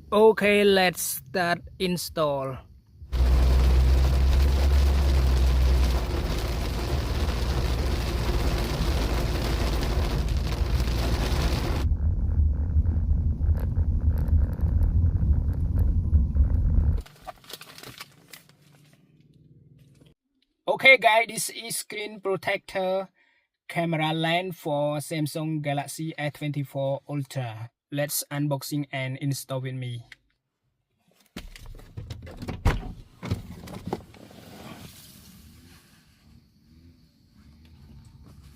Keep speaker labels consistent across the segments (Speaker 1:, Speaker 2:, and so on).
Speaker 1: Okay, let's start install. Okay guys, this is screen protector camera lens for Samsung Galaxy S24 Ultra. Let's unboxing and install with me.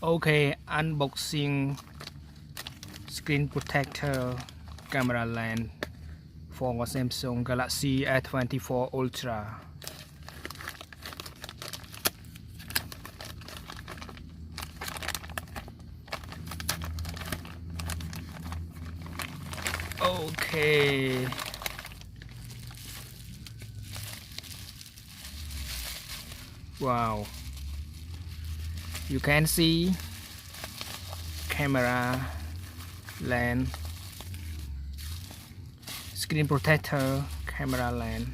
Speaker 1: Okay, unboxing screen protector camera lens for Samsung Galaxy S24 Ultra. Okay. Wow. You can see camera lens, screen protector camera lens.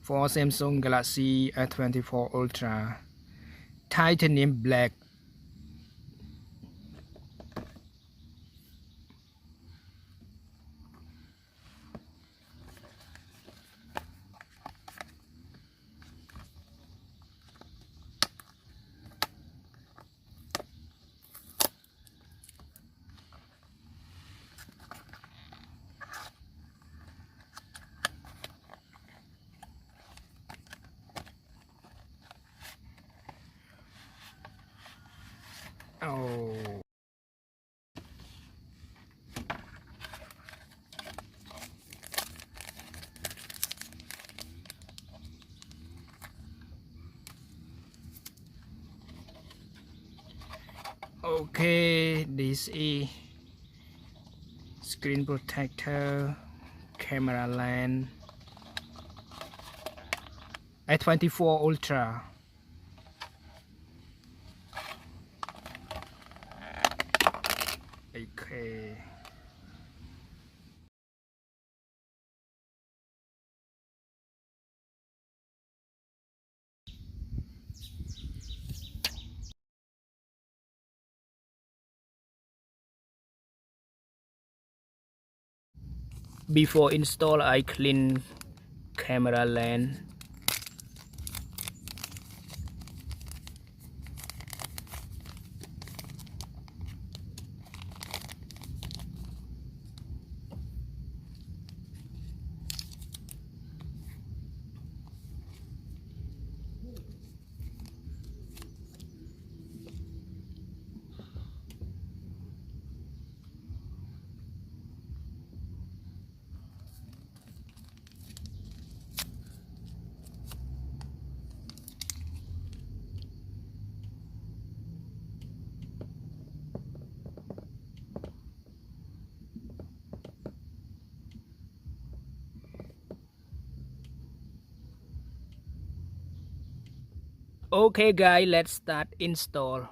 Speaker 1: For Samsung Galaxy S24 Ultra, titanium black. Oh. Okay, this is screen protector camera lens S24 Ultra. Okay. Before install, I clean camera lens. Okay guys, let's start install.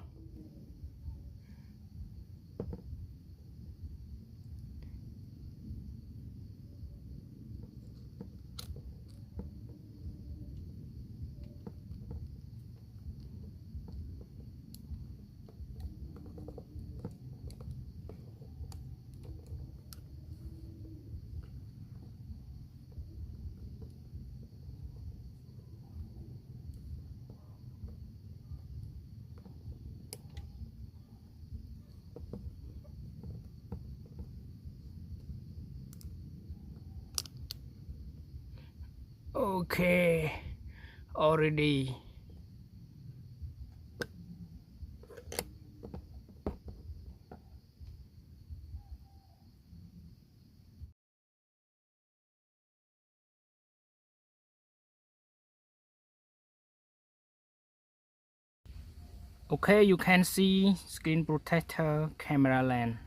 Speaker 1: Okay, already. Okay, you can see screen protector camera lens.